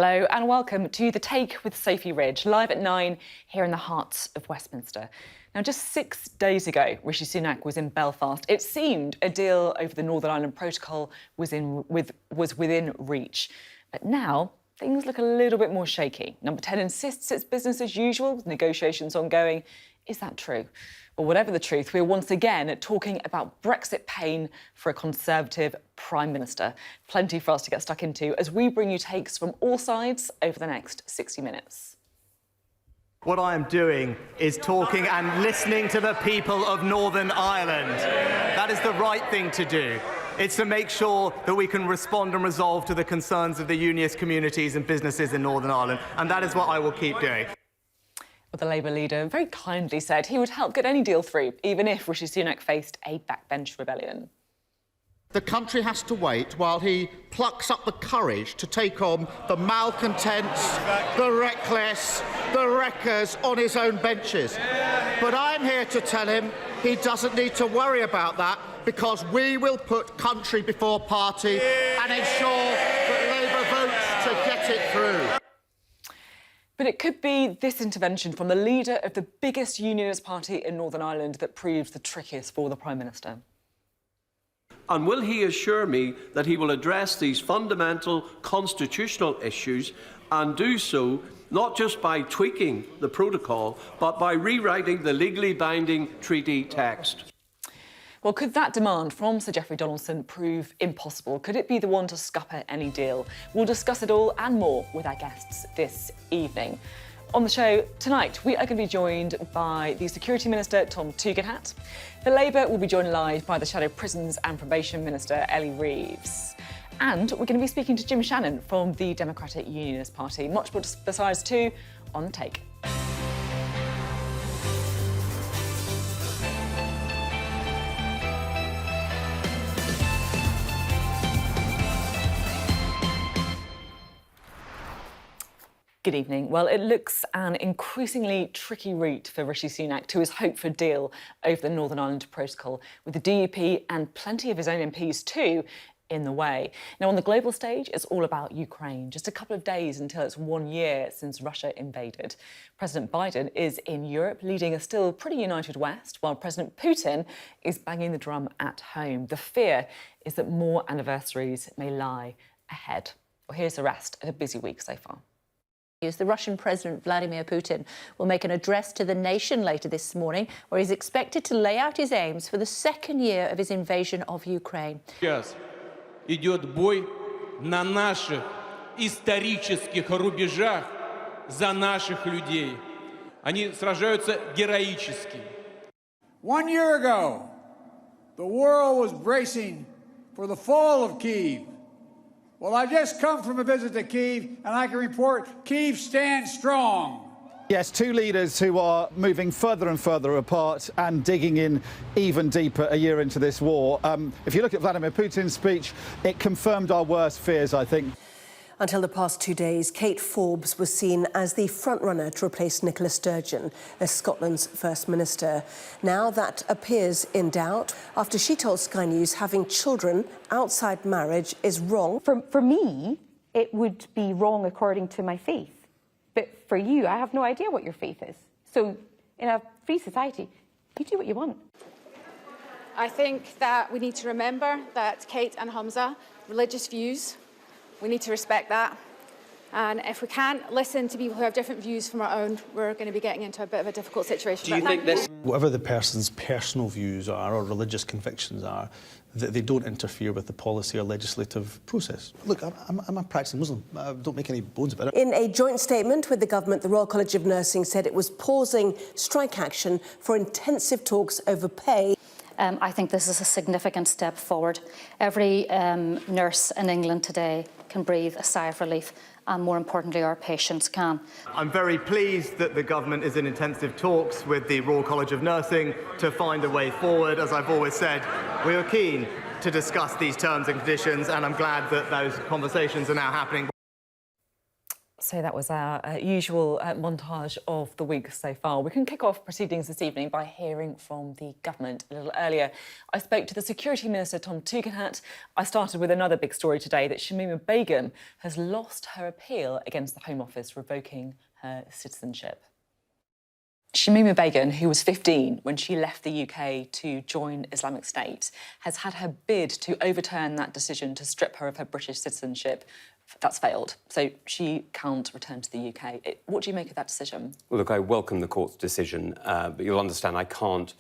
Hello and welcome to The Take with Sophy Ridge, live at 9 here in the heart of Westminster. Now, just 6 days ago, Rishi Sunak was in Belfast. It seemed a deal over the Northern Ireland Protocol was within reach. But now, things look a little bit more shaky. Number 10 insists it's business as usual, with negotiations ongoing. Is that true? Well, whatever the truth, we're once again talking about Brexit pain for a Conservative Prime Minister. Plenty for us to get stuck into as we bring you takes from all sides over the next 60 minutes. What I am doing is talking and listening to the people of Northern Ireland. That is the right thing to do. It's to make sure that we can respond and resolve to the concerns of the Unionist communities and businesses in Northern Ireland, and that is what I will keep doing. Well, the Labour leader very kindly said he would help get any deal through, even if Rishi Sunak faced a backbench rebellion. The country has to wait while he plucks up the courage to take on the malcontents, the reckless, the wreckers on his own benches. But I'm here to tell him he doesn't need to worry about that, because we will put country before party and ensure that Labour votes to get it through. But it could be this intervention from the leader of the biggest Unionist party in Northern Ireland that proves the trickiest for the Prime Minister. And will he assure me that he will address these fundamental constitutional issues and do so not just by tweaking the protocol, but by rewriting the legally binding treaty text? Well, could that demand from Sir Geoffrey Donaldson prove impossible? Could it be the one to scupper any deal? We'll discuss it all and more with our guests this evening. On the show tonight, we are going to be joined by the Security Minister, Tom Tugendhat. For Labour, we'll be joined live by the Shadow Prisons and Probation Minister, Ellie Reeves. And we're going to be speaking to Jim Shannon from the Democratic Unionist Party. Much more besides too on The Take. Good evening. Well, it looks an increasingly tricky route for Rishi Sunak to his hoped-for deal over the Northern Ireland Protocol, with the DUP and plenty of his own MPs too in the way. Now, on the global stage, it's all about Ukraine. Just a couple of days until it's 1 year since Russia invaded. President Biden is in Europe, leading a still pretty united West, while President Putin is banging the drum at home. The fear is that more anniversaries may lie ahead. Well, here's the rest of a busy week so far. The Russian President Vladimir Putin will make an address to the nation later this morning, where he's expected to lay out his aims for the second year of his invasion of Ukraine. Сейчас идет бой на наших исторических рубежах за наших людей. Они сражаются героически. 1 year ago, the world was bracing for the fall of Kyiv. Well, I just come from a visit to Kyiv, and I can report Kyiv stands strong. Yes, two leaders who are moving further and further apart and digging in even deeper a year into this war. If you look at Vladimir Putin's speech, it confirmed our worst fears, I think. Until the past 2 days, Kate Forbes was seen as the frontrunner to replace Nicola Sturgeon as Scotland's First Minister. Now that appears in doubt after she told Sky News having children outside marriage is wrong. For me, it would be wrong according to my faith. But for you, I have no idea what your faith is. So in a free society, you do what you want. I think that we need to remember that Kate and Hamza, religious views, we need to respect that. And if we can't listen to people who have different views from our own, we're going to be getting into a bit of a difficult situation. Do you think this... Whatever the person's personal views are or religious convictions are, that they don't interfere with the policy or legislative process. Look, I'm a practicing Muslim. Don't make any bones about it. In a joint statement with the government, the Royal College of Nursing said it was pausing strike action for intensive talks over pay. I think this is a significant step forward. Every nurse in England today can breathe a sigh of relief, and more importantly, our patients can. I'm very pleased that the government is in intensive talks with the Royal College of Nursing to find a way forward. As I've always said, we are keen to discuss these terms and conditions, and I'm glad that those conversations are now happening. So that was our usual montage of the week so far. We can kick off proceedings this evening by hearing from the government. A little earlier, I spoke to the Security Minister, Tom Tugendhat. I started with another big story today, that Shamima Begum has lost her appeal against the Home Office revoking her citizenship. Shamima Begum, who was 15 when she left the UK to join Islamic State, has had her bid to overturn that decision to strip her of her British citizenship. That's failed, so she can't return to the UK. What do you make of that decision? Well, look, I welcome the court's decision, but you'll understand I can't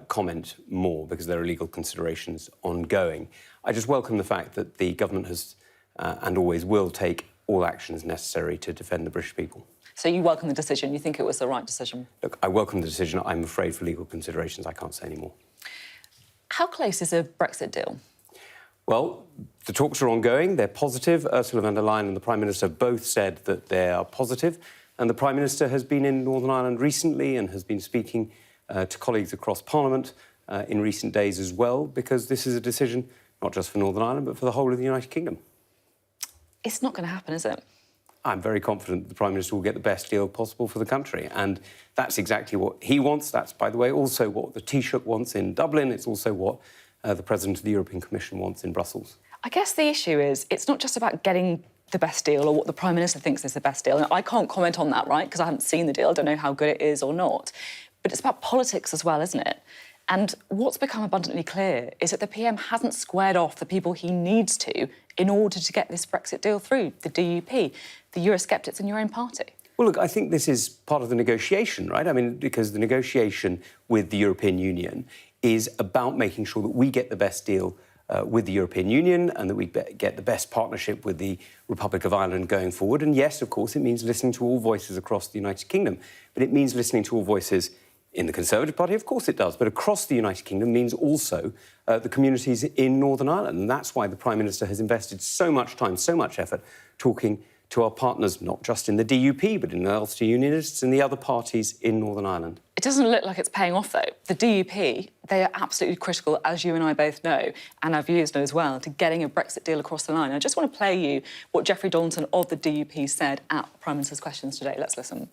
comment more because there are legal considerations ongoing. I just welcome the fact that the government has and always will take all actions necessary to defend the British people. So you welcome the decision? You think it was the right decision? Look, I welcome the decision. I'm afraid for legal considerations I can't say any more. How close is a Brexit deal? Well, the talks are ongoing. They're positive. Ursula von der Leyen and the Prime Minister both said that they are positive. And the Prime Minister has been in Northern Ireland recently and has been speaking to colleagues across Parliament in recent days as well, because this is a decision not just for Northern Ireland, but for the whole of the United Kingdom. It's not going to happen, is it? I'm very confident the Prime Minister will get the best deal possible for the country. And that's exactly what he wants. That's, by the way, also what the Taoiseach wants in Dublin. It's also what the President of the European Commission wants in Brussels. I guess the issue is it's not just about getting the best deal or what the Prime Minister thinks is the best deal. And I can't comment on that, right, because I haven't seen the deal. I don't know how good it is or not. But it's about politics as well, isn't it? And what's become abundantly clear is that the PM hasn't squared off the people he needs to in order to get this Brexit deal through, the DUP, the Eurosceptics in your own party. Well, look, I think this is part of the negotiation, right? I mean, because the negotiation with the European Union is about making sure that we get the best deal with the European Union and that we get the best partnership with the Republic of Ireland going forward. And yes, of course, it means listening to all voices across the United Kingdom, but it means listening to all voices in the Conservative Party, of course it does, but across the United Kingdom means also the communities in Northern Ireland. And that's why the Prime Minister has invested so much time, so much effort talking to our partners, not just in the DUP, but in the Ulster Unionists and the other parties in Northern Ireland. It doesn't look like it's paying off, though. The DUP, they are absolutely critical, as you and I both know, and our viewers know as well, to getting a Brexit deal across the line. I just want to play you what Geoffrey Donaldson of the DUP said at Prime Minister's Questions today. Let's listen.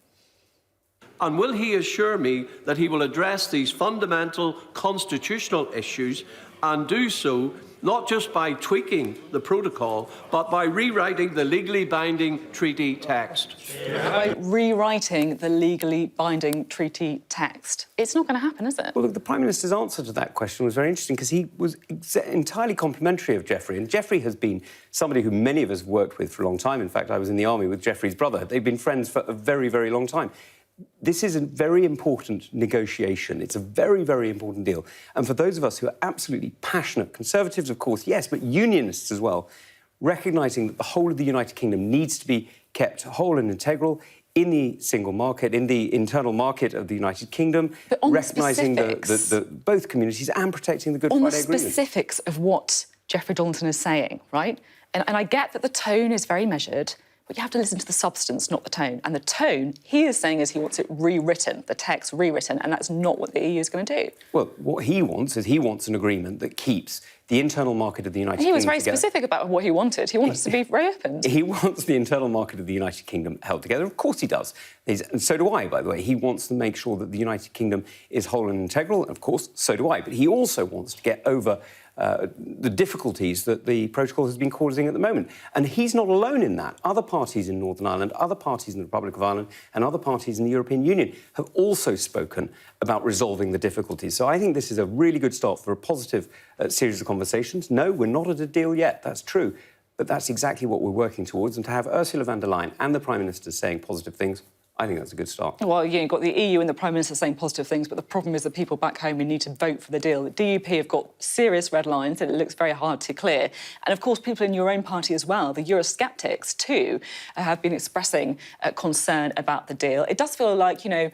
And will he assure me that he will address these fundamental constitutional issues and do so not just by tweaking the protocol, but by rewriting the legally binding treaty text? By rewriting the legally binding treaty text. It's not going to happen, is it? Well, look, the Prime Minister's answer to that question was very interesting because he was entirely complimentary of Geoffrey. And Geoffrey has been somebody who many of us have worked with for a long time. In fact, I was in the army with Geoffrey's brother. They've been friends for a very, very long time. This is a very important negotiation. It's a very, very important deal. And for those of us who are absolutely passionate, Conservatives, of course, yes, but Unionists as well, recognising that the whole of the United Kingdom needs to be kept whole and integral in the single market, in the internal market of the United Kingdom, recognising both communities and protecting the Good Friday Agreement. On the specifics of what Geoffrey Donaldson is saying, right? And I get that the tone is very measured, but you have to listen to the substance, not the tone. And the tone, he is saying, is he wants it rewritten, the text rewritten, and that's not what the EU is going to do. Well, what he wants is he wants an agreement that keeps the internal market of the United Kingdom He was very together. specific about what he wanted. He wants to be reopened. He wants the internal market of the United Kingdom held together. Of course he does. And so do I, by the way. He wants to make sure that the United Kingdom is whole and integral. And of course, so do I. But he also wants to get over the difficulties that the protocol has been causing at the moment. And he's not alone in that. Other parties in Northern Ireland, other parties in the Republic of Ireland and other parties in the European Union have also spoken about resolving the difficulties. So I think this is a really good start for a positive series of conversations. No, we're not at a deal yet, that's true. But that's exactly what we're working towards. And to have Ursula von der Leyen and the Prime Minister saying positive things, I think that's a good start. Well, you've got the EU and the Prime Minister saying positive things, but the problem is the people back home who need to vote for the deal. The DUP have got serious red lines and it looks very hard to clear. And, of course, people in your own party as well, the Eurosceptics, too, have been expressing concern about the deal. It does feel like, you know,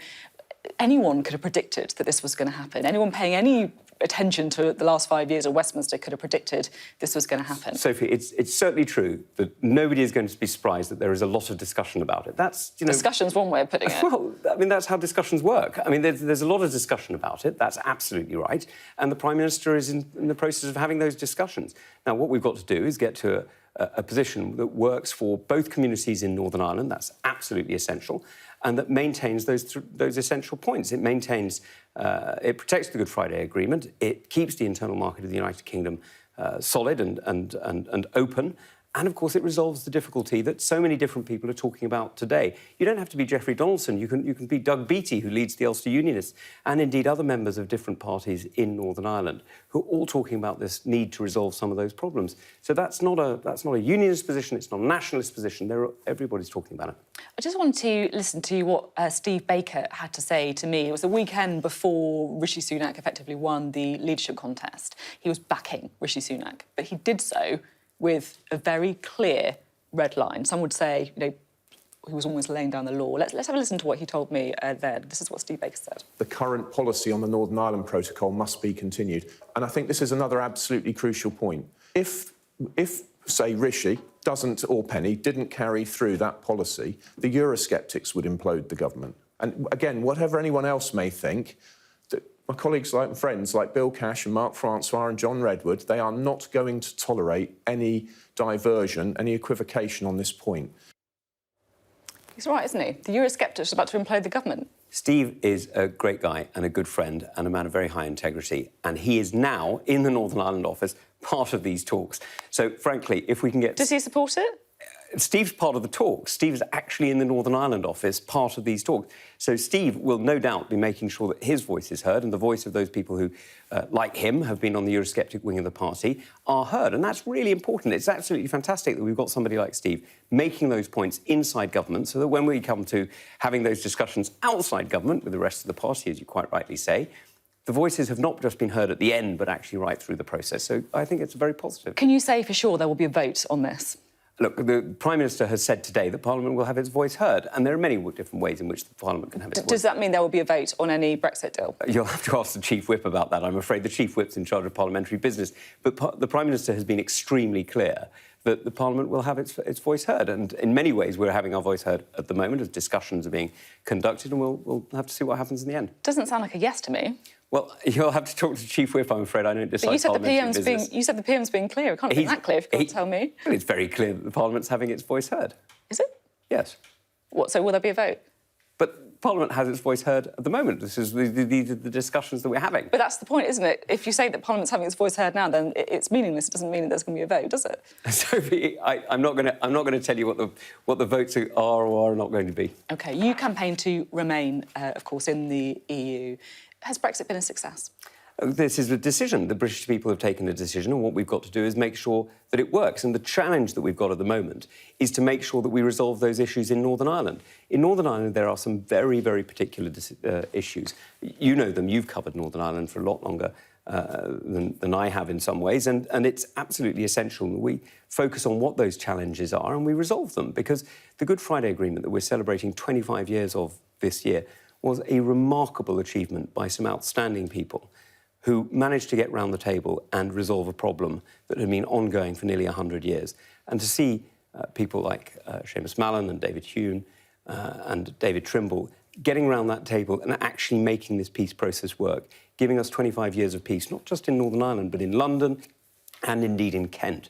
anyone could have predicted that this was going to happen. Anyone paying any attention to the last 5 years of Westminster could have predicted this was going to happen. Sophie, it's certainly true that nobody is going to be surprised that there is a lot of discussion about it. That's, you know... Discussion's one way of putting it. Well, I mean, that's how discussions work. I mean, there's a lot of discussion about it. That's absolutely right. And the Prime Minister is in the process of having those discussions. Now, what we've got to do is get to a position that works for both communities in Northern Ireland. That's absolutely essential, and that maintains those essential points. It maintains, it protects the Good Friday Agreement. It keeps the internal market of the United Kingdom solid and open. And, of course, it resolves the difficulty that so many different people are talking about today. You don't have to be Geoffrey Donaldson. You can be Doug Beattie, who leads the Ulster Unionists, and indeed other members of different parties in Northern Ireland, who are all talking about this need to resolve some of those problems. So that's not a unionist position. It's not a nationalist position. Everybody's talking about it. I just wanted to listen to what Steve Baker had to say to me. It was the weekend before Rishi Sunak effectively won the leadership contest. He was backing Rishi Sunak, but he did so with a very clear red line. Some would say, he was almost laying down the law. Let's have a listen to what he told me then. This is what Steve Baker said. The current policy on the Northern Ireland Protocol must be continued. And I think this is another absolutely crucial point. If say, Rishi or Penny didn't carry through that policy, the Eurosceptics would implode the government. And again, whatever anyone else may think, my colleagues and friends like Bill Cash and Mark Francois and John Redwood, they are not going to tolerate any diversion, any equivocation on this point. He's right, isn't he? The Eurosceptics are about to implode the government. Steve is a great guy and a good friend and a man of very high integrity, and he is now, in the Northern Ireland office, part of these talks. So, frankly, if we can get... Does he support it? Steve's part of the talks. Steve is actually in the Northern Ireland office, part of these talks. So Steve will no doubt be making sure that his voice is heard and the voice of those people who, like him, have been on the Eurosceptic wing of the party, are heard. And that's really important. It's absolutely fantastic that we've got somebody like Steve making those points inside government so that when we come to having those discussions outside government with the rest of the party, as you quite rightly say, the voices have not just been heard at the end, but actually right through the process. So I think it's very positive. Can you say for sure there will be a vote on this? Look, the Prime Minister has said today that Parliament will have its voice heard, and there are many different ways in which the Parliament can have its voice. Does that mean there will be a vote on any Brexit deal? You'll have to ask the Chief Whip about that. I'm afraid the Chief Whip's in charge of parliamentary business. But the Prime Minister has been extremely clear that the Parliament will have its voice heard. And in many ways, we're having our voice heard at the moment as discussions are being conducted, and we'll have to see what happens in the end. Doesn't sound like a yes to me. Well, you'll have to talk to Chief Whip, I'm afraid. I don't decide parliamentary business. You said the PM's being clear. It can't be that clear if you can't tell me. Well, it's very clear that the Parliament's having its voice heard. Is it? Yes. What, so will there be a vote? But Parliament has its voice heard at the moment. This is the discussions that we're having. But that's the point, isn't it? If you say that Parliament's having its voice heard now, then it's meaningless. It doesn't mean that there's going to be a vote, does it? Sophie, I'm not going to tell you what the votes are or are not going to be. OK, you campaign to remain, of course, in the EU. Has Brexit been a success? This is a decision. The British people have taken a decision, and what we've got to do is make sure that it works. And the challenge that we've got at the moment is to make sure that we resolve those issues in Northern Ireland. In Northern Ireland, there are some very, very particular issues. You know them. You've covered Northern Ireland for a lot longer than I have in some ways, and it's absolutely essential that we focus on what those challenges are and we resolve them, because the Good Friday Agreement that we're celebrating 25 years of this year was a remarkable achievement by some outstanding people who managed to get round the table and resolve a problem that had been ongoing for nearly 100 years. And to see people like Seamus Mallon and David Hume and David Trimble getting round that table and actually making this peace process work, giving us 25 years of peace, not just in Northern Ireland, but in London and indeed in Kent,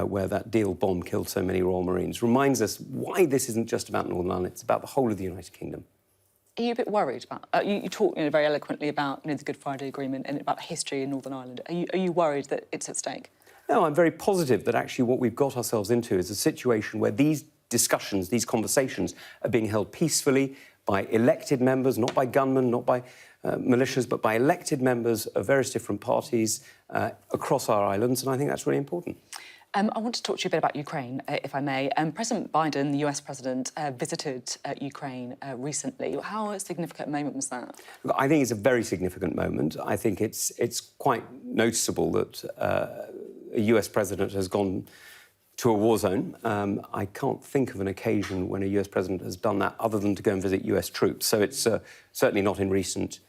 where that Deal bomb killed so many Royal Marines, reminds us why this isn't just about Northern Ireland, it's about the whole of the United Kingdom. Are you a bit worried about... you talk very eloquently about the Good Friday Agreement and about the history in Northern Ireland. Are you worried that it's at stake? No, I'm very positive that actually what we've got ourselves into is a situation where these discussions, these conversations are being held peacefully by elected members, not by gunmen, not by militias, but by elected members of various different parties across our islands, and I think that's really important. I want to talk to you a bit about Ukraine, if I may. President Biden, the US president, visited Ukraine recently. How significant a moment was that? Look, I think it's a very significant moment. I think it's quite noticeable that a US president has gone to a war zone. I can't think of an occasion when a US president has done that other than to go and visit US troops. So it's certainly not in recent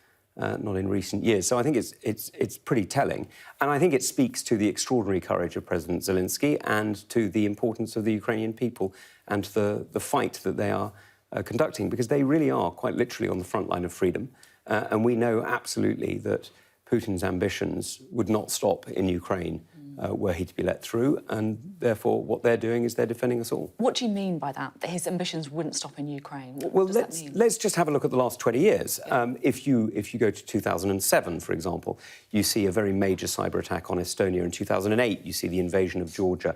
years. So I think it's pretty telling. And I think it speaks to the extraordinary courage of President Zelensky and to the importance of the Ukrainian people and the fight that they are conducting, because they really are quite literally on the front line of freedom. And we know absolutely that Putin's ambitions would not stop in Ukraine were he to be let through, and therefore what they're doing is they're defending us all. What do you mean by that? That his ambitions wouldn't stop in Ukraine? Well, does that mean? let's just have a look at the last 20 years. If you go to 2007, for example, you see a very major cyber attack on Estonia. In 2008, you see the invasion of Georgia.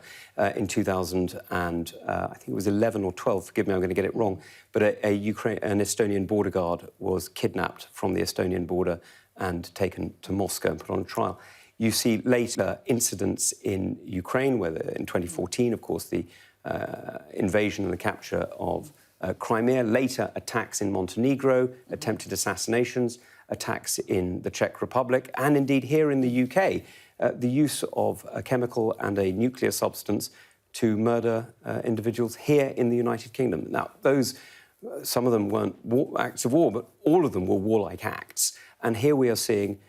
In 2000 and I think it was 11 or 12, forgive me, I'm going to get it wrong, but an Estonian border guard was kidnapped from the Estonian border and taken to Moscow and put on trial. You see later incidents in Ukraine, where in 2014, of course, the invasion and the capture of Crimea, later attacks in Montenegro, attempted assassinations, attacks in the Czech Republic, and indeed here in the UK, the use of a chemical and a nuclear substance to murder individuals here in the United Kingdom. Now, some of them weren't acts of war, but all of them were warlike acts. And here we are seeing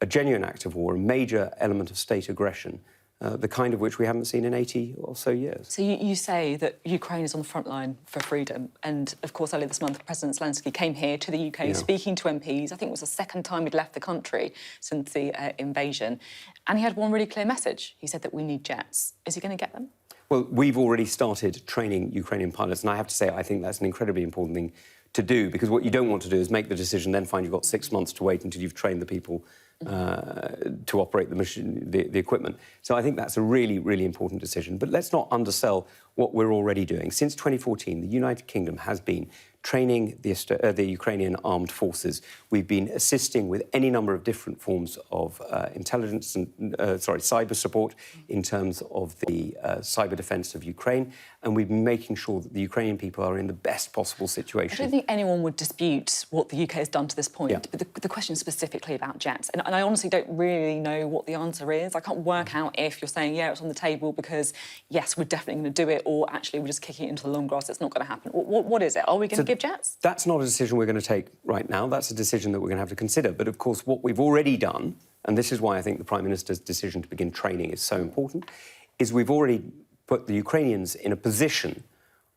a genuine act of war, a major element of state aggression, the kind of which we haven't seen in 80 or so years. So you say that Ukraine is on the front line for freedom. And, of course, earlier this month, President Zelensky came here to the UK speaking to MPs. I think it was the second time he'd left the country since the invasion. And he had one really clear message. He said that we need jets. Is he going to get them? Well, we've already started training Ukrainian pilots, and I have to say I think that's an incredibly important thing to do, because what you don't want to do is make the decision, then find you've got 6 months to wait until you've trained the people to operate the machine, the equipment. So I think that's a really, really important decision. But let's not undersell what we're already doing. Since 2014, the United Kingdom has been training the Ukrainian armed forces. We've been assisting with any number of different forms of intelligence and, cyber support in terms of the cyber defence of Ukraine. And we've been making sure that the Ukrainian people are in the best possible situation. I don't think anyone would dispute what the UK has done to this point, but the question specifically about jets, and I honestly don't really know what the answer is. I can't work out if you're saying, yeah, it's on the table because, yes, we're definitely going to do it, or actually we're just kicking it into the long grass, it's not going to happen. What is it? Are we going to give jets? That's not a decision we're going to take right now. That's a decision that we're going to have to consider. But, of course, what we've already done, and this is why I think the Prime Minister's decision to begin training is so important, is we've already put the Ukrainians in a position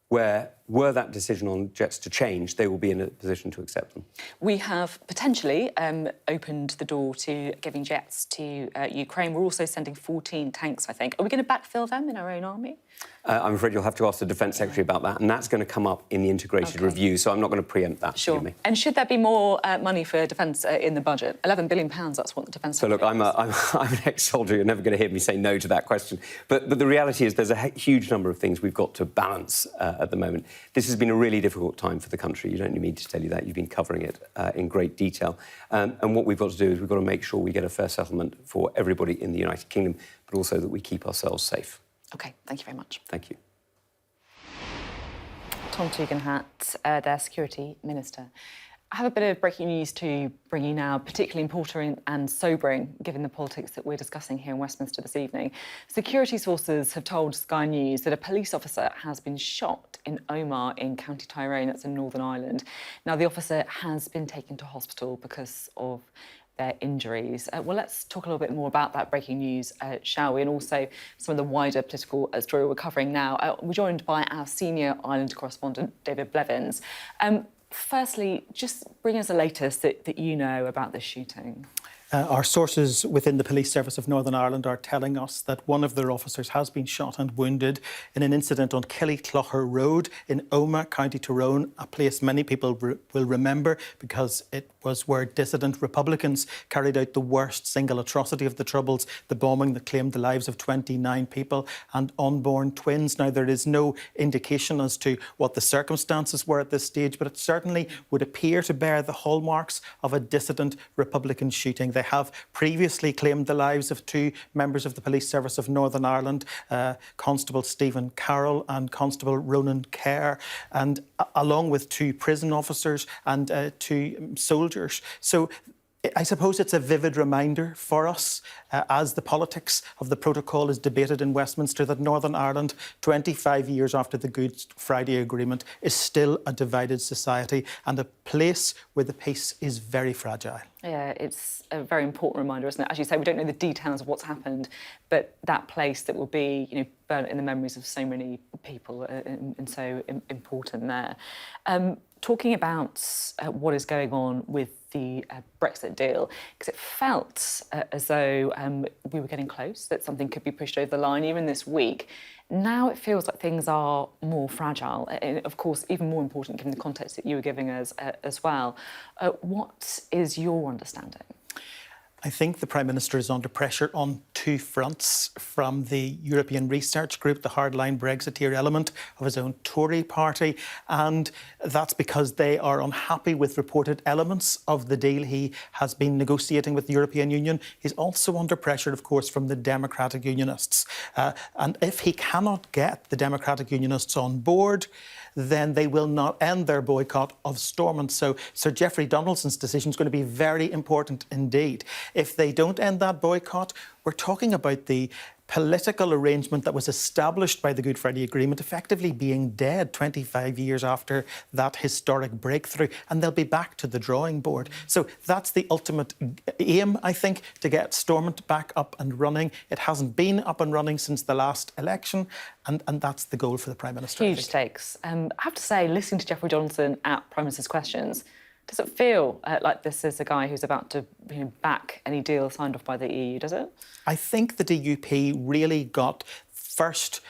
where, were that decision on jets to change, they will be in a position to accept them. We have potentially opened the door to giving jets to Ukraine. We're also sending 14 tanks, I think. Are we going to backfill them in our own army? I'm afraid you'll have to ask the Defence Secretary about that, and that's going to come up in the integrated review, so I'm not going to preempt that. Sure. And should there be more money for defence in the budget? £11 billion, that's what the Defence Secretary... So, look, I'm an ex-soldier. You're never going to hear me say no to that question. But the reality is there's a huge number of things we've got to balance at the moment. This has been a really difficult time for the country. You don't need me to tell you that. You've been covering it in great detail. And what we've got to do is we've got to make sure we get a fair settlement for everybody in the United Kingdom, but also that we keep ourselves safe. OK, thank you very much. Thank you. Tom Tugendhat, their Security Minister. I have a bit of breaking news to bring you now, particularly important and sobering, given the politics that we're discussing here in Westminster this evening. Security sources have told Sky News that a police officer has been shot in Omagh in County Tyrone, that's in Northern Ireland. Now, the officer has been taken to hospital because of their injuries. Well, let's talk a little bit more about that breaking news, shall we? And also some of the wider political story we're covering now. We're joined by our senior Ireland correspondent, David Blevins. Firstly, just bring us the latest that you know about this shooting. Our sources within the Police Service of Northern Ireland are telling us that one of their officers has been shot and wounded in an incident on Killyclougher Road in Omagh, County Tyrone, a place many people will remember because it was where dissident Republicans carried out the worst single atrocity of the Troubles, the bombing that claimed the lives of 29 people and unborn twins. Now, there is no indication as to what the circumstances were at this stage, but it certainly would appear to bear the hallmarks of a dissident Republican shooting. They have previously claimed the lives of two members of the Police Service of Northern Ireland, Constable Stephen Carroll and Constable Ronan Kerr, and along with two prison officers and two soldiers. So I suppose it's a vivid reminder for us as the politics of the protocol is debated in Westminster that Northern Ireland, 25 years after the Good Friday Agreement, is still a divided society and a place where the peace is very fragile. Yeah, it's a very important reminder, isn't it? As you say, we don't know the details of what's happened, but that place that will be, burnt in the memories of so many people and so important there. talking about what is going on with the Brexit deal, because it felt as though we were getting close, that something could be pushed over the line even this week. Now it feels like things are more fragile, and of course even more important given the context that you were giving us as well. What is your understanding? I think the Prime Minister is under pressure on two fronts from the European Research Group, the hardline Brexiteer element of his own Tory party, and that's because they are unhappy with reported elements of the deal he has been negotiating with the European Union. He's also under pressure, of course, from the Democratic Unionists. And if he cannot get the Democratic Unionists on board, then they will not end their boycott of Stormont. So Sir Geoffrey Donaldson's decision is going to be very important indeed. If they don't end that boycott, we're talking about the political arrangement that was established by the Good Friday Agreement effectively being dead 25 years after that historic breakthrough, and they'll be back to the drawing board. So that's the ultimate aim, I think, to get Stormont back up and running. It hasn't been up and running since the last election, and that's the goal for the Prime Minister. Huge stakes. I have to say, listening to Geoffrey Donaldson at Prime Minister's Questions, does it feel like this is a guy who's about to back any deal signed off by the EU, does it? I think the DUP really got first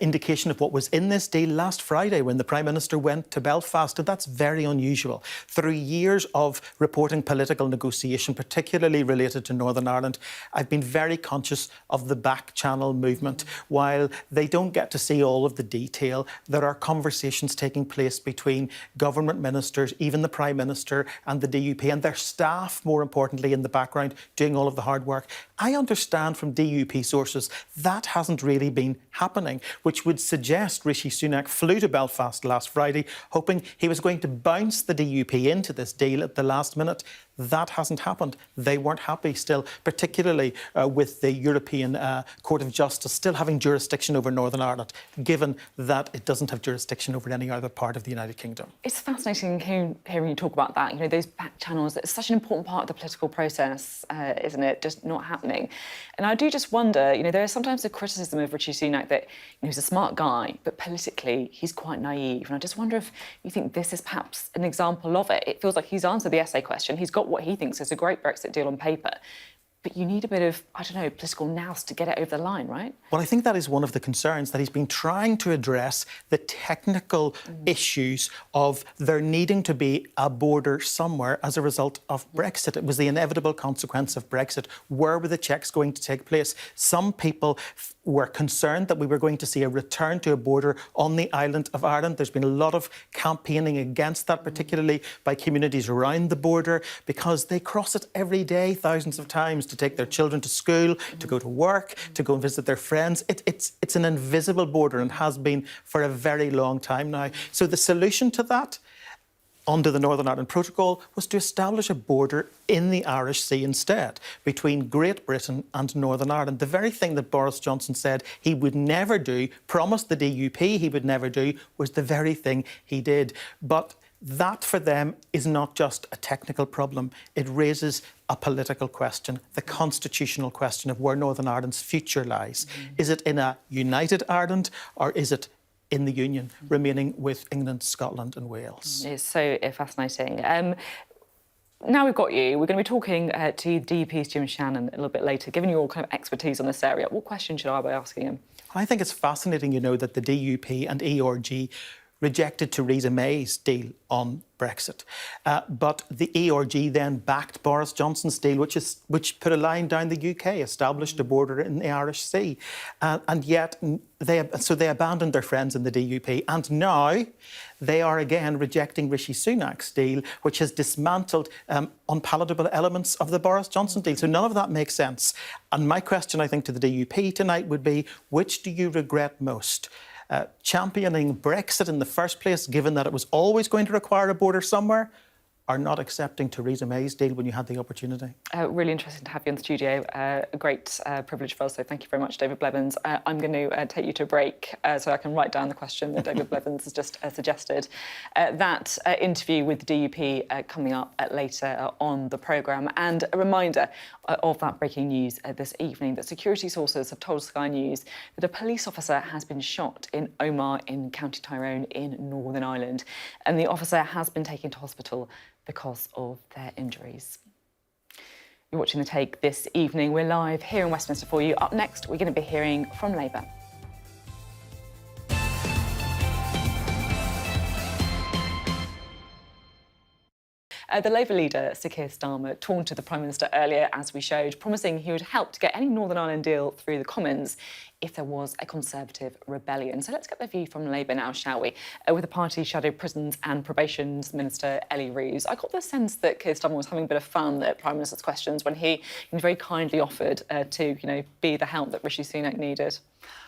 indication of what was in this deal last Friday when the Prime Minister went to Belfast, and that's very unusual. Through years of reporting political negotiation, particularly related to Northern Ireland, I've been very conscious of the back-channel movement. While they don't get to see all of the detail, there are conversations taking place between government ministers, even the Prime Minister and the DUP, and their staff, more importantly, in the background, doing all of the hard work. I understand from DUP sources that hasn't really been happening, which would suggest Rishi Sunak flew to Belfast last Friday, hoping he was going to bounce the DUP into this deal at the last minute. That hasn't happened. They weren't happy still, particularly with the European Court of Justice still having jurisdiction over Northern Ireland, given that it doesn't have jurisdiction over any other part of the United Kingdom. It's fascinating hearing you talk about that. Those back channels, it's such an important part of the political process, isn't it? Just not happening. And I do just wonder, there is sometimes a criticism of Rishi Sunak that he's a smart guy, but politically he's quite naive. And I just wonder if you think this is perhaps an example of it. It feels like he's answered the essay question. He's got what he thinks is a great Brexit deal on paper. But you need a bit of, political nous to get it over the line, right? Well, I think that is one of the concerns, that he's been trying to address the technical issues of there needing to be a border somewhere as a result of Brexit. It was the inevitable consequence of Brexit. Where were the checks going to take place? Some people were concerned that we were going to see a return to a border on the island of Ireland. There's been a lot of campaigning against that, particularly by communities around the border, because they cross it every day, thousands of times, to take their children to school, to go to work, to go and visit their friends. It's an invisible border and has been for a very long time now. So the solution to that, under the Northern Ireland Protocol, was to establish a border in the Irish Sea instead, between Great Britain and Northern Ireland. The very thing that Boris Johnson said he would never do, promised the DUP he would never do, was the very thing he did. But that for them is not just a technical problem. It raises a political question, the constitutional question of where Northern Ireland's future lies. Is it in a united Ireland, or is it in the Union, remaining with England, Scotland and Wales? It's so fascinating. Now we've got you, we're going to be talking to DUP's Jim Shannon a little bit later, given your kind of expertise on this area. What question should I be asking him? I think it's fascinating, that the DUP and ERG rejected Theresa May's deal on Brexit. But the ERG then backed Boris Johnson's deal, which put a line down the UK, established a border in the Irish Sea. And yet they abandoned their friends in the DUP. And now they are again rejecting Rishi Sunak's deal, which has dismantled unpalatable elements of the Boris Johnson deal. So none of that makes sense. And my question, I think, to the DUP tonight would be, which do you regret most? Championing Brexit in the first place, given that it was always going to require a border somewhere, are not accepting Theresa May's deal when you had the opportunity? Really interesting to have you in the studio. A great privilege for us, so thank you very much, David Blevins. I'm going to take you to a break so I can write down the question that David Blevins has just suggested. That interview with the DUP coming up later on the programme, and a reminder of that breaking news this evening that security sources have told Sky News that a police officer has been shot in Omagh in County Tyrone in Northern Ireland, and the officer has been taken to hospital because of their injuries. You're watching The Take this evening. We're live here in Westminster for you. Up next, we're going to be hearing from Labour. The Labour leader, Sir Keir Starmer, taunted the Prime Minister earlier, as we showed, promising he would help to get any Northern Ireland deal through the Commons if there was a Conservative rebellion. So let's get the view from Labour now, shall we? With the party's Shadow Prisons and Probations Minister, Ellie Reeves. I got the sense that Keir Starmer was having a bit of fun at Prime Minister's questions when he very kindly offered to, be the help that Rishi Sunak needed.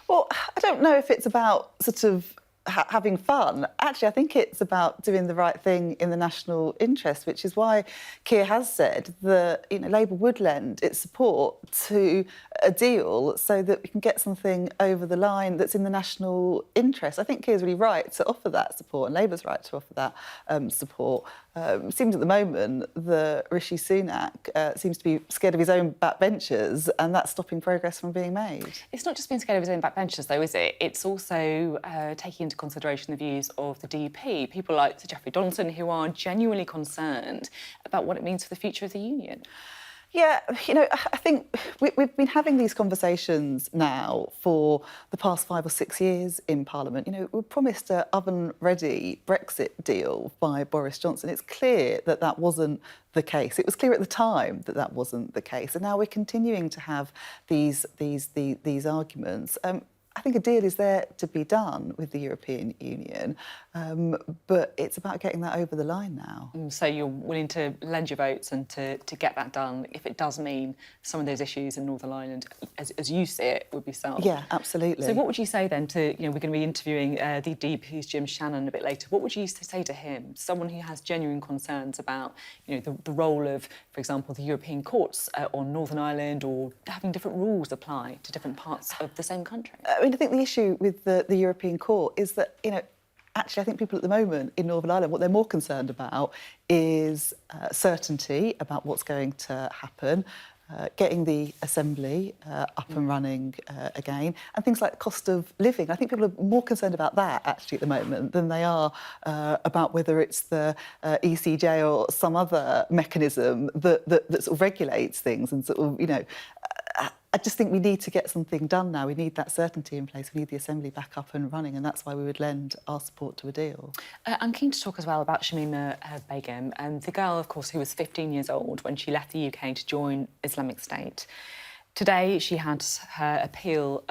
Well, I don't know if it's about sort of having fun. Actually, I think it's about doing the right thing in the national interest, which is why Keir has said that Labour would lend its support to a deal so that we can get something over the line that's in the national interest. I think Keir's really right to offer that support, and Labour's right to offer that support. It seems at the moment that Rishi Sunak seems to be scared of his own backbenchers, and that's stopping progress from being made. It's not just being scared of his own backbenchers, though, is it? It's also taking into consideration the views of the DUP, people like Sir Geoffrey Donaldson, who are genuinely concerned about what it means for the future of the union. Yeah, I think we've been having these conversations now for the past 5 or 6 years in Parliament. We promised an oven-ready Brexit deal by Boris Johnson. It's clear that that wasn't the case. It was clear at the time that that wasn't the case, and now we're continuing to have these arguments. I think a deal is there to be done with the European Union, but it's about getting that over the line now. So you're willing to lend your votes and to get that done if it does mean some of those issues in Northern Ireland, as you see it, would be solved? Yeah, absolutely. So what would you say then to, we're going to be interviewing the DUP's Jim Shannon a bit later. What would you say to him, someone who has genuine concerns about, the role of, for example, the European courts on Northern Ireland, or having different rules apply to different parts of the same country? I think the issue with the European Court is that, actually I think people at the moment in Northern Ireland, what they're more concerned about is certainty about what's going to happen, getting the Assembly up and running again, and things like cost of living. I think people are more concerned about that, actually, at the moment than they are about whether it's the ECJ or some other mechanism that sort of regulates things and sort of, I just think we need to get something done now. We need that certainty in place. We need the Assembly back up and running, and that's why we would lend our support to a deal. I'm keen to talk as well about Shamima Begum, the girl, of course, who was 15 years old when she left the UK to join Islamic State. Today, she had her appeal,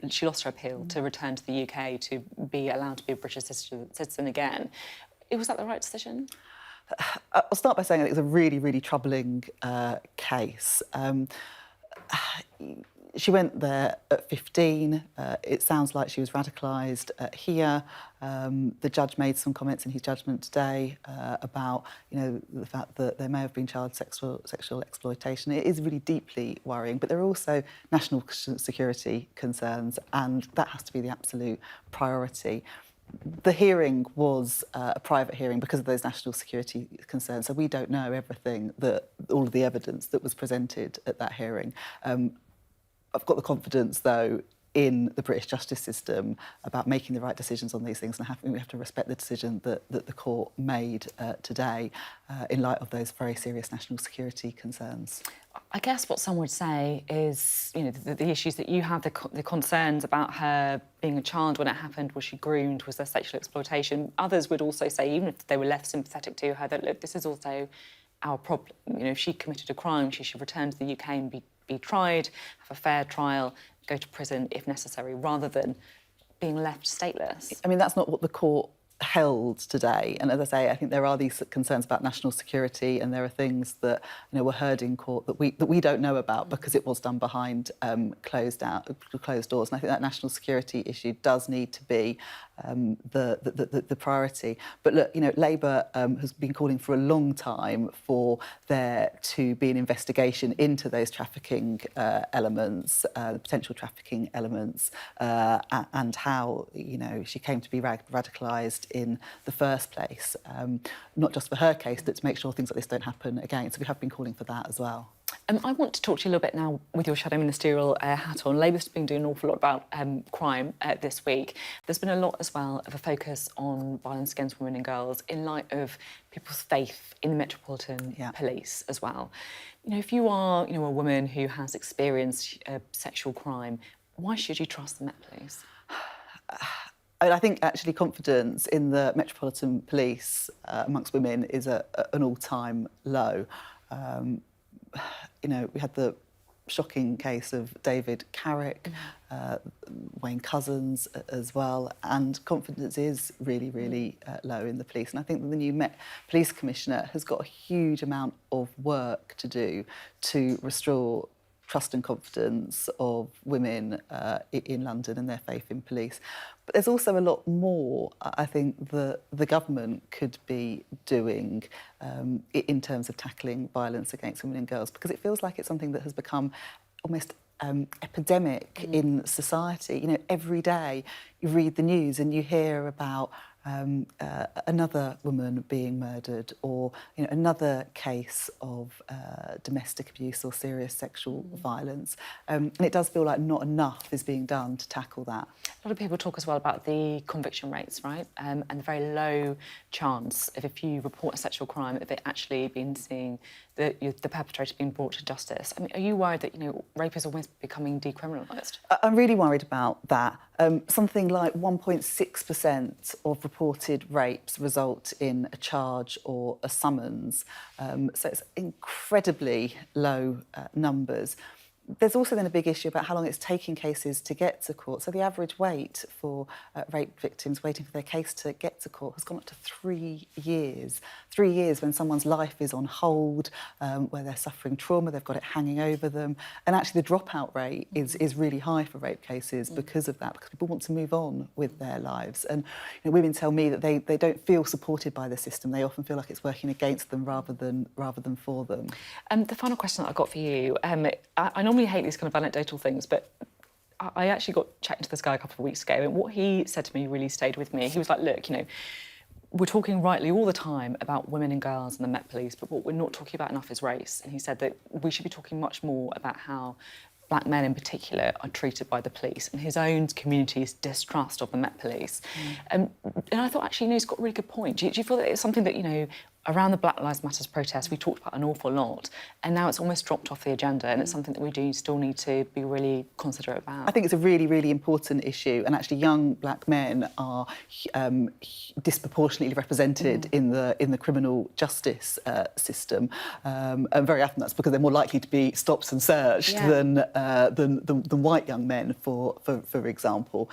she lost her appeal to return to the UK to be allowed to be a British citizen again. Was that the right decision? I'll start by saying that it was a really, really troubling case. She went there at 15. It sounds like she was radicalised here. The judge made some comments in his judgment today about, the fact that there may have been child sexual exploitation. It is really deeply worrying, but there are also national security concerns, and that has to be the absolute priority. The hearing was a private hearing because of those national security concerns, so we don't know everything, all of the evidence that was presented at that hearing. I've got the confidence, though, in the British justice system about making the right decisions on these things, and we have to respect the decision that the court made today in light of those very serious national security concerns. I guess what some would say is, the issues that you have, the concerns about her being a child when it happened. Was she groomed? Was there sexual exploitation? Others would also say, even if they were less sympathetic to her, that, look, this is also our problem. If she committed a crime, she should return to the UK and be tried, have a fair trial, go to prison if necessary, rather than being left stateless. I mean, that's not what the court held today. And as I say, I think there are these concerns about national security, and there are things that were heard in court that we don't know about because it was done behind closed doors. And I think that national security issue does need to be the priority. But look, you know, Labour has been calling for a long time for there to be an investigation into those trafficking elements, potential trafficking elements, and how, you know, she came to be radicalised in the first place. Not just for her case, but to make sure things like this don't happen again. So we have been calling for that as well. I want to talk to you a little bit now with your shadow ministerial hat on. Labour's been doing an awful lot about crime this week. There's been a lot as well of a focus on violence against women and girls in light of people's faith in the Metropolitan Police as well. You know, if you are, you know, a woman who has experienced sexual crime, why should you trust the Met Police? I think actually confidence in the Metropolitan Police amongst women is at an all-time low. You know, we had the shocking case of David Carrick, Wayne Couzens as well, and confidence is really, really low in the police. And I think that the new Met Police Commissioner has got a huge amount of work to do to restore trust and confidence of women in London and their faith in police. But there's also a lot more I think the government could be doing in terms of tackling violence against women and girls, because it feels like it's something that has become almost epidemic in society. You know, every day you read the news and you hear about another woman being murdered, or, you know, another case of domestic abuse or serious sexual violence, and it does feel like not enough is being done to tackle that. A lot of people talk as well about the conviction rates, right, and the very low chance of, if you report a sexual crime, of it actually being seeing the perpetrator being brought to justice. I mean, are you worried that, you know, rape is almost becoming decriminalised? I'm really worried about that. Something like 1.6% of reported rapes result in a charge or a summons. So it's incredibly low numbers. There's also then a big issue about how long it's taking cases to get to court. So the average wait for rape victims waiting for their case to get to court has gone up to 3 years. 3 years when someone's life is on hold, where they're suffering trauma, they've got it hanging over them. And actually the dropout rate is really high for rape cases because of that, because people want to move on with their lives. And, you know, women tell me that they don't feel supported by the system. They often feel like it's working against them rather than for them. The final question that I've got for you, I normally hate these kind of anecdotal things, but I actually got chatting to this guy a couple of weeks ago, and what he said to me really stayed with me. He was like, look, you know, we're talking rightly all the time about women and girls and the Met Police, but what we're not talking about enough is race. And he said that we should be talking much more about how black men in particular are treated by the police and his own community's distrust of the Met Police. And I thought, actually, you know, he's got a really good point. Do you feel that it's something that, you know, around the Black Lives Matter protests, we talked about an awful lot, and now it's almost dropped off the agenda, and it's something that we do still need to be really considerate about? I think it's a really, really important issue, and actually young black men are disproportionately represented in the criminal justice system, and very often that's because they're more likely to be stopped and searched than white young men, for example.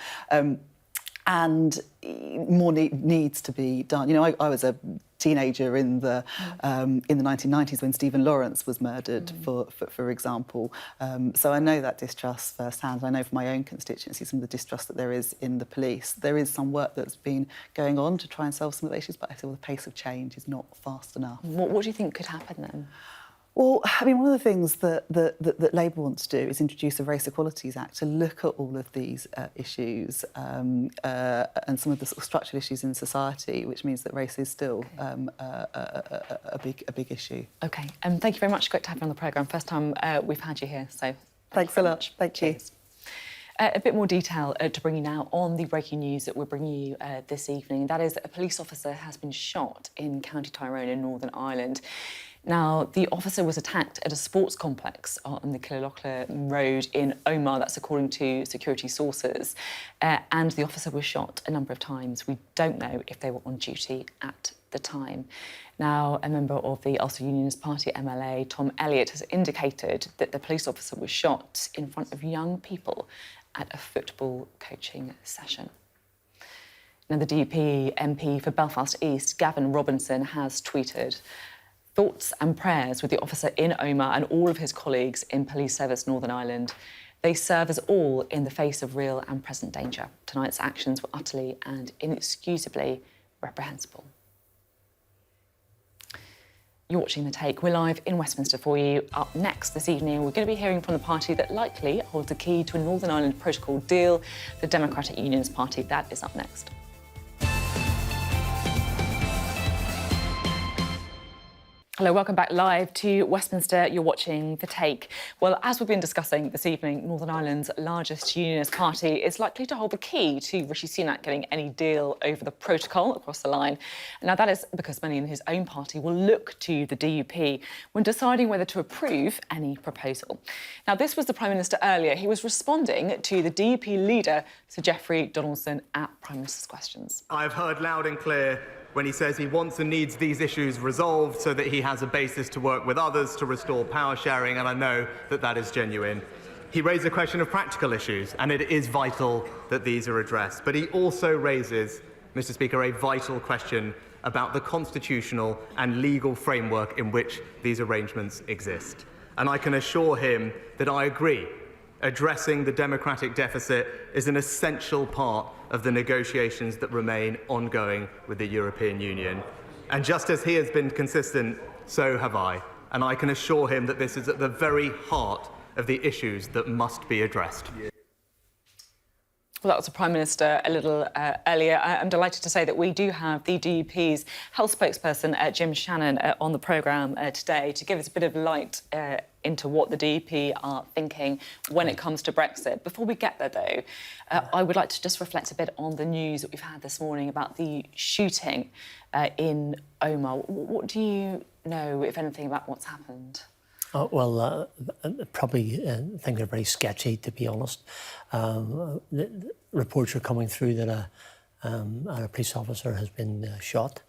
And more needs to be done. You know, I was a teenager in the 1990s when Stephen Lawrence was murdered, for example. So I know that distrust firsthand. I know from my own constituency some of the distrust that there is in the police. There is some work that's been going on to try and solve some of the issues, but I feel the pace of change is not fast enough. What do you think could happen then? Well, I mean, one of the things that Labour wants to do is introduce a Race Equalities Act to look at all of these issues and some of the sort of structural issues in society, which means that race is still a big issue. OK, thank you very much. Great to have you on the programme. First time we've had you here, so thanks a lot. Thank you. A bit more detail to bring you now on the breaking news that we're bringing you this evening. That is that a police officer has been shot in County Tyrone in Northern Ireland. Now, the officer was attacked at a sports complex on the Killoughlin Road in Omagh. That's according to security sources. And the officer was shot a number of times. We don't know if they were on duty at the time. Now, a member of the Ulster Unionist Party MLA, Tom Elliott, has indicated that the police officer was shot in front of young people at a football coaching session. Now, the DUP MP for Belfast East, Gavin Robinson, has tweeted, "Thoughts and prayers with the officer in Omagh and all of his colleagues in Police Service Northern Ireland. They serve us all in the face of real and present danger. Tonight's actions were utterly and inexcusably reprehensible. You're watching The Take. We're live in Westminster for you. Up next this evening, we're going to be hearing from the party that likely holds the key to a Northern Ireland Protocol deal, the Democratic Unionist Party. That is up next. Hello, welcome back live to Westminster. You're watching The Take. Well, as we've been discussing this evening, Northern Ireland's largest unionist party is likely to hold the key to Rishi Sunak getting any deal over the protocol across the line. Now, that is because many in his own party will look to the DUP when deciding whether to approve any proposal. Now, this was the Prime Minister earlier. He was responding to the DUP leader, Sir Geoffrey Donaldson, at Prime Minister's questions. I've heard loud and clear when he says he wants and needs these issues resolved so that he has a basis to work with others to restore power sharing, and I know that that is genuine. He raised a question of practical issues, and it is vital that these are addressed. But he also raises, Mr. Speaker, a vital question about the constitutional and legal framework in which these arrangements exist. And I can assure him that I agree. Addressing the democratic deficit is an essential part of the negotiations that remain ongoing with the European Union. And just as he has been consistent, so have I. And I can assure him that this is at the very heart of the issues that must be addressed. Well, that was the Prime Minister a little earlier. I'm delighted to say that we do have the DUP's health spokesperson, Jim Shannon, on the programme today to give us a bit of light into what the DUP are thinking when it comes to Brexit. Before we get there, though, I would like to just reflect a bit on the news that we've had this morning about the shooting in Omagh. What do you know, if anything, about what's happened? Probably things are very sketchy, to be honest. The reports are coming through that a police officer has been shot.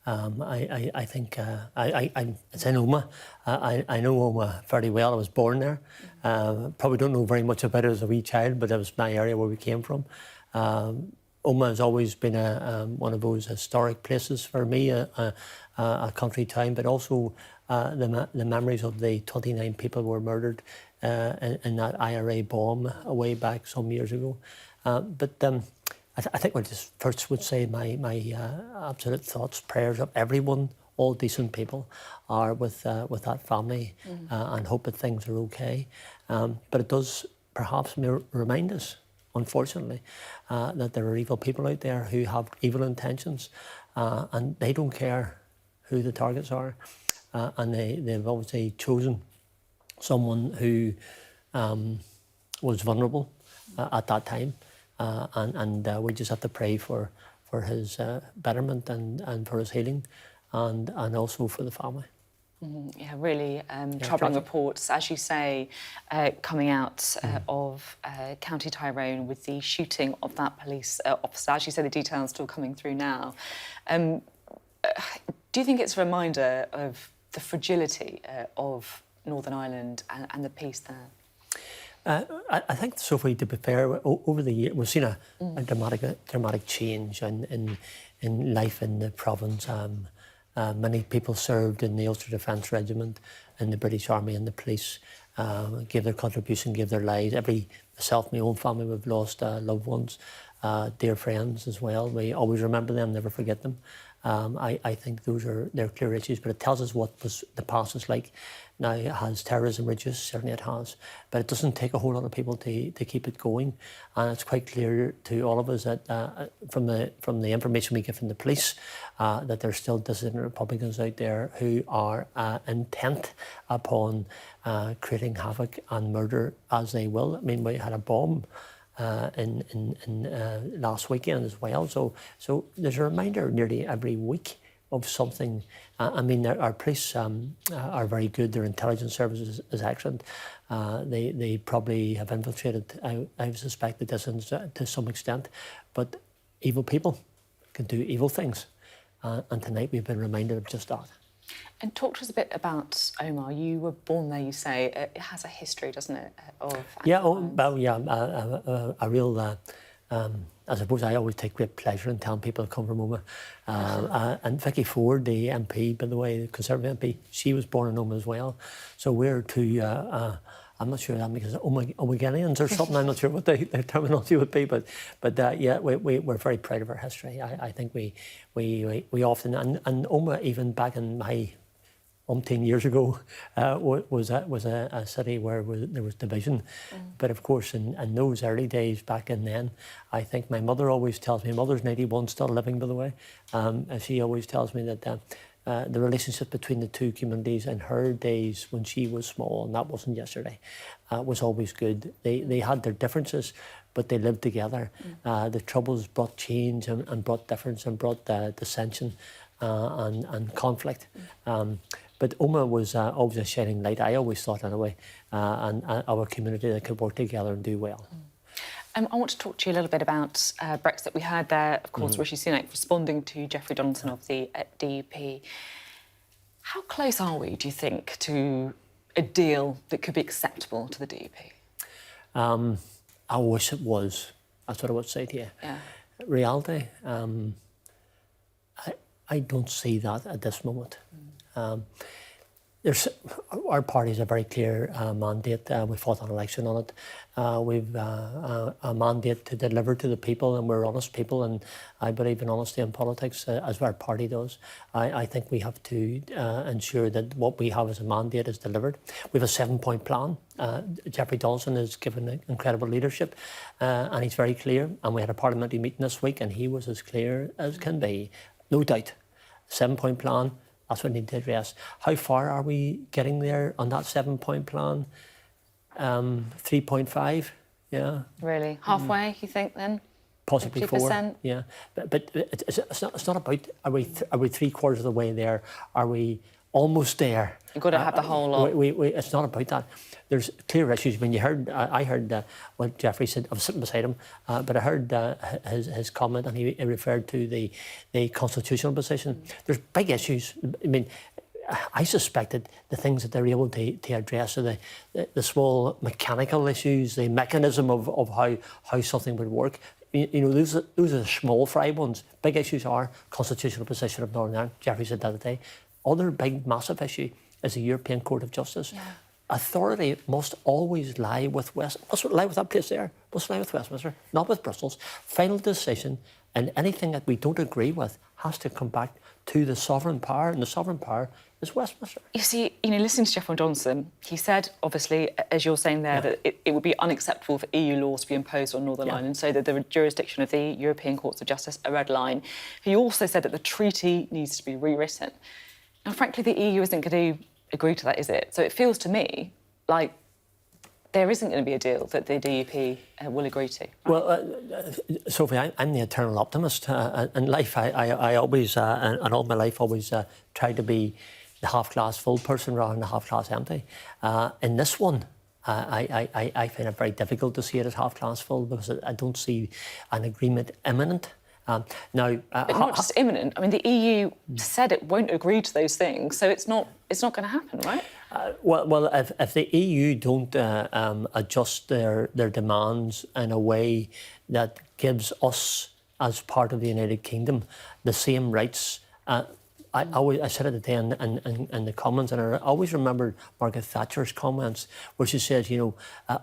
I think it's in Omagh. I know Omagh fairly well. I was born there. Probably don't know very much about it as a wee child, but that was my area where we came from. Omagh has always been one of those historic places for me, a country town, but also the memories of the 29 people who were murdered in that IRA bomb way back some years ago. I think I just first would say my absolute thoughts, prayers of everyone, all decent people, are with that family and hope that things are okay. But it does perhaps remind us, unfortunately, that there are evil people out there who have evil intentions and they don't care who the targets are. And they've obviously chosen someone who was vulnerable at that time. And we just have to pray for his betterment and for his healing and also for the family. Yeah, really troubling reports, as you say, coming out of County Tyrone with the shooting of that police officer. As you say, the details still coming through now. Do you think it's a reminder of the fragility of Northern Ireland and the peace there? I think, Sophie, to be fair, over the years, we've seen a dramatic change in life in the province. Many people served in the Ulster Defence Regiment, in the British Army and the police, gave their contribution, gave their lives. Myself, my own family, we've lost loved ones, dear friends as well. We always remember them, never forget them. I think they're clear issues, but it tells us what the past is like. Now, has terrorism reduced? Certainly it has. But it doesn't take a whole lot of people to keep it going. And it's quite clear to all of us that from the information we get from the police, that there's still dissident Republicans out there who are intent upon creating havoc and murder as they will. I mean, we had a bomb in last weekend as well. So there's a reminder nearly every week of something. I mean, our police are very good. Their intelligence service is excellent. They probably have infiltrated, I suspect, the dissidents to some extent. But evil people can do evil things. And tonight we've been reminded of just that. And talk to us a bit about Omagh. You were born there, you say. It has a history, doesn't it? A real... I suppose I always take great pleasure in telling people to come from Omagh. And Vicky Ford, the MP, by the way, the Conservative MP, she was born in Omagh as well. So we're two I'm not sure that because Omegonians or something. I'm not sure what the terminology would be, but yeah, we're very proud of our history. I think we often and Oma, even back in my umpteen years ago, was a city where there was division. But of course, in those early days back in then, I think my mother always tells me, mother's 91, still living by the way, she always tells me that the relationship between the two communities in her days when she was small, and that wasn't yesterday, was always good. They had their differences, but they lived together. The Troubles brought change and brought difference and brought dissension and conflict. But Oma was always a shining light, I always thought anyway, and our community that could work together and do well. I want to talk to you a little bit about Brexit. We heard there, of course, Rishi Sunak responding to Jeffrey Donaldson of the DUP. How close are we, do you think, to a deal that could be acceptable to the DUP? I wish it was. That's what I would say to you. Yeah. Reality, I don't see that at this moment. Our party has a very clear mandate. We fought an election on it. We've a mandate to deliver to the people, and we're honest people, and I believe in honesty in politics, as our party does. I think we have to ensure that what we have as a mandate is delivered. We have a 7-point plan. Jeffrey Donaldson has given incredible leadership, and he's very clear. And we had a parliamentary meeting this week, and he was as clear as can be. No doubt. 7-point plan. That's what we need to address. How far are we getting there on that 7-point plan? 3.5, yeah. Really? Halfway, you think, then? Possibly 50%? 4, yeah. But it's not about, are we 3/4 of the way there? Are we almost there? You've got to have the whole lot. It's not about that. There's clear issues. When you heard, I heard what Jeffrey said. I was sitting beside him, but I heard his comment, and he referred to the constitutional position. There's big issues. I mean, I suspected the things that they're able to address are the small mechanical issues, the mechanism of how something would work. You know, those are the small fry ones. Big issues are constitutional position of Northern Ireland. Jeffrey said the other day. Other big, massive issue is the European Court of Justice. Yeah. Authority must always lie with must lie with that place there. Must lie with Westminster, not with Brussels. Final decision, and anything that we don't agree with has to come back to the sovereign power, and the sovereign power is Westminster. You see, listening to Jeffrey Donaldson, he said, obviously, as you're saying there, that it would be unacceptable for EU laws to be imposed on Northern Ireland, so that the jurisdiction of the European Courts of Justice, a red line. He also said that the treaty needs to be rewritten. Now, frankly, the EU isn't going to agree to that, is it? So it feels to me like there isn't going to be a deal that the DUP will agree to. Right? Well, Sophie, I'm the eternal optimist. In life, I always, and all my life, always tried to be the half-glass full person rather than the half-glass empty. In this one, I find it very difficult to see it as half-glass full because I don't see an agreement imminent. But not just imminent. I mean, the EU said it won't agree to those things, so it's not going to happen, right? Well, if the EU don't adjust their demands in a way that gives us, as part of the United Kingdom, the same rights. I said it today in the Commons, and I always remembered Margaret Thatcher's comments, where she says,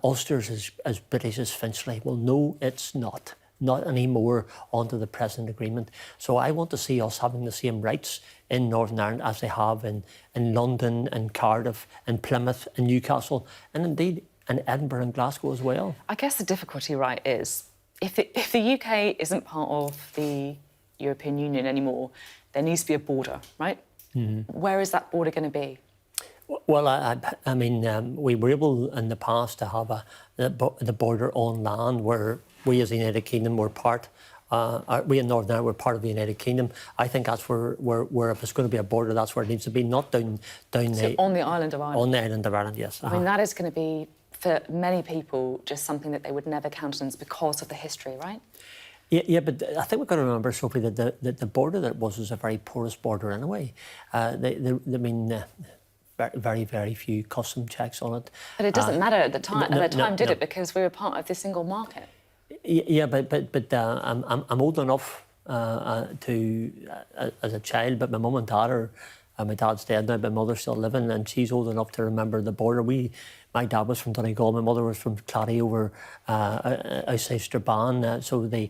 Ulster's as British as Finchley. Well, no, it's not. Not anymore under the present agreement. So I want to see us having the same rights in Northern Ireland as they have in London and Cardiff and Plymouth and Newcastle, and indeed in Edinburgh and Glasgow as well. I guess the difficulty, right, is if the UK isn't part of the European Union anymore, there needs to be a border, right? Mm-hmm. Where is that border going to be? Well, I mean, we were able in the past to have the border on land where we as the United Kingdom were part. We in Northern Ireland were part of the United Kingdom. I think that's where if there's going to be a border, that's where it needs to be, not down so on the island of Ireland? On the island of Ireland, yes. I mean, that is going to be, for many people, just something that they would never countenance because of the history, right? Yeah, but I think we've got to remember, Sophie, that the border that was a very porous border anyway. Very, very few custom checks on it. But it doesn't matter at the time, did it? Because we were part of the single market. Yeah, but I'm old enough to as a child, but my mum and dad are My dad's dead now, my mother's still living, and she's old enough to remember the border. My dad was from Donegal, my mother was from Clary over outside Strabane. So the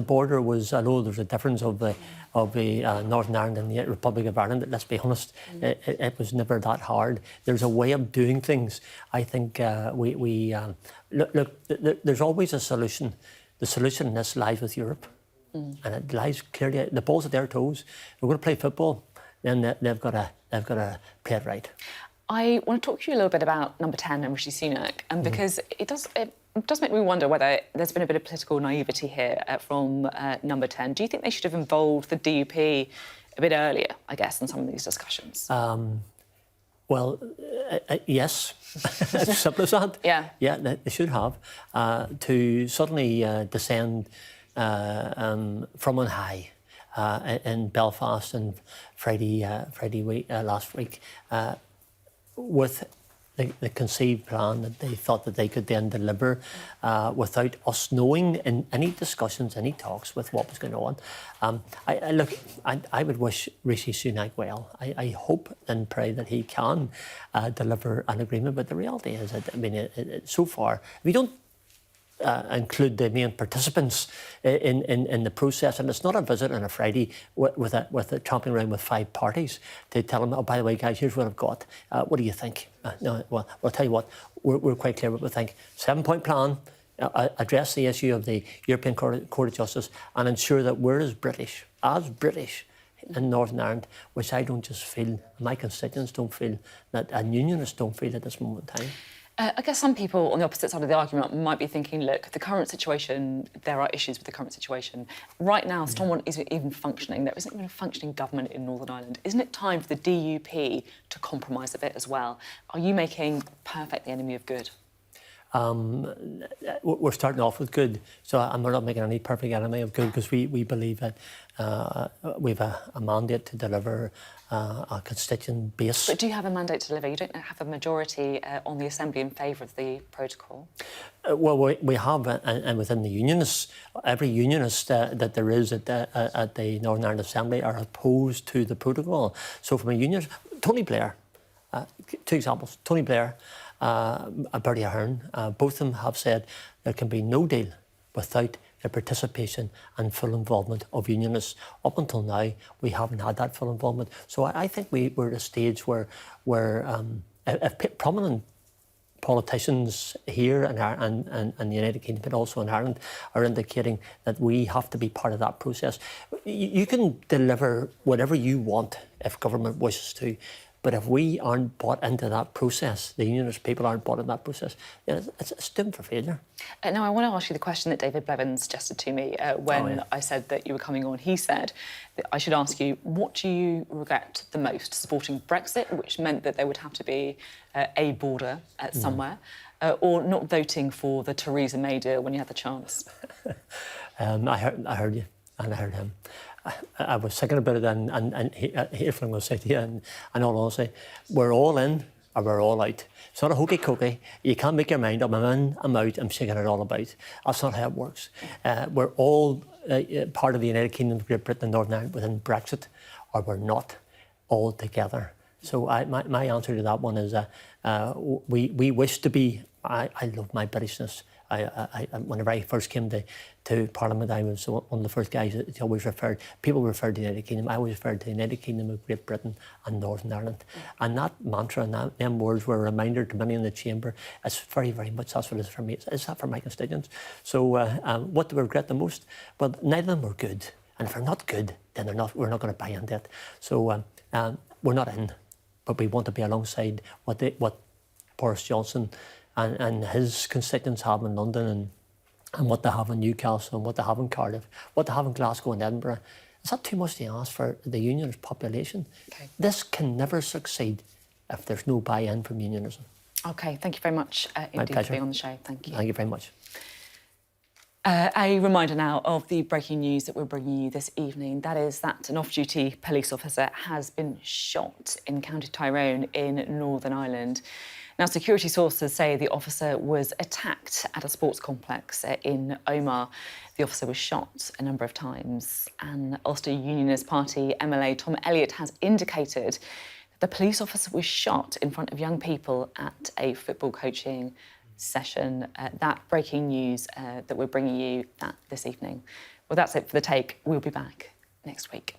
border was, I know there's a difference of the Northern Ireland and the Republic of Ireland, but let's be honest, it was never that hard. There's a way of doing things. I think look, there's always a solution. The solution in this lies with Europe. And it lies clearly, the ball's at their toes. We're going to play football, then they've got to play it right. I want to talk to you a little bit about number 10 and Rishi Sunak, and because it does make me wonder whether there's been a bit of political naivety here from number 10. Do you think they should have involved the DUP a bit earlier, I guess, in some of these discussions? Well, yes, as simple as that. Yeah. Yeah, they should have. To suddenly descend from on high in Belfast and Friday week, last week, with the conceived plan that they thought that they could then deliver without us knowing in any discussions, any talks with what was going on. I would wish Rishi Sunak well. I hope and pray that he can deliver an agreement, but the reality is that, I mean, so far, if you don't include the main participants in the process, and it's not a visit on a Friday with a tramping around with 5 parties to tell them, oh, by the way, guys, here's what I've got. What do you think? No, well, I'll tell you what, we're quite clear what we think. 7-point plan, address the issue of the European Court of Justice, and ensure that we're as British in Northern Ireland, which I don't just feel, my constituents don't feel, that and Unionists don't feel at this moment in time. I guess some people on the opposite side of the argument might be thinking, look, the current situation, there are issues with the current situation. Right now, Stonewall isn't even functioning. There isn't even a functioning government in Northern Ireland. Isn't it time for the DUP to compromise a bit as well? Are you making perfect the enemy of good? We're starting off with good, so we're not making any perfect enemy of good, because we believe that we've a mandate to deliver a constituent base. But do you have a mandate to deliver? You don't have a majority on the Assembly in favour of the protocol? Well, we have, and within the Unionists, every Unionist that there is at the Northern Ireland Assembly are opposed to the protocol. So from a Unionist, Tony Blair, 2 examples, Tony Blair, Bertie Ahern, both of them have said there can be no deal without the participation and full involvement of Unionists. Up until now, we haven't had that full involvement. So I think we're at a stage where if prominent politicians here and the United Kingdom, but also in Ireland, are indicating that we have to be part of that process. You can deliver whatever you want if government wishes to, but if we aren't bought into that process, the Unionist people aren't bought into that process, it's doomed for failure. Now, I want to ask you the question that David Blevins suggested to me when I said that you were coming on. He said that I should ask you, what do you regret the most? Supporting Brexit, which meant that there would have to be a border somewhere, or not voting for the Theresa May deal when you had the chance? I heard you, and I heard him. I was thinking about it, and here's what I'm going to say to you, and all honesty, we're all in or we're all out. It's not a hokey cokey. You can't make your mind up. I'm in, I'm out, I'm shaking it all about. That's not how it works. We're all part of the United Kingdom, Great Britain and Northern Ireland within Brexit, or we're not all together. So my answer to that one is we wish to be. I love my Britishness. Whenever I first came to Parliament, I was one of the first guys that always people referred to the United Kingdom. I always referred to the United Kingdom of Great Britain and Northern Ireland. And that mantra and them words were a reminder to many in the chamber. It's very, very much, that's what it is for me. It's that for my constituents. So what do we regret the most? Well, neither of them were good. And if they're not good, then we're not going to buy into it. So we're not in, but we want to be alongside what Boris Johnson and his constituents have in London, and what they have in Newcastle, and what they have in Cardiff, what they have in Glasgow and Edinburgh. Is that too much to ask for the Unionist population? Okay. This can never succeed if there's no buy-in from Unionism. OK, thank you very much indeed for being on the show. Thank you. Thank you very much. A reminder now of the breaking news that we're bringing you this evening. That is that an off-duty police officer has been shot in County Tyrone in Northern Ireland. Now, security sources say the officer was attacked at a sports complex in Omagh. The officer was shot a number of times. And Ulster Unionist Party MLA Tom Elliott has indicated that the police officer was shot in front of young people at a football coaching session. That breaking news that we're bringing you this evening. Well, that's it for The Take. We'll be back next week.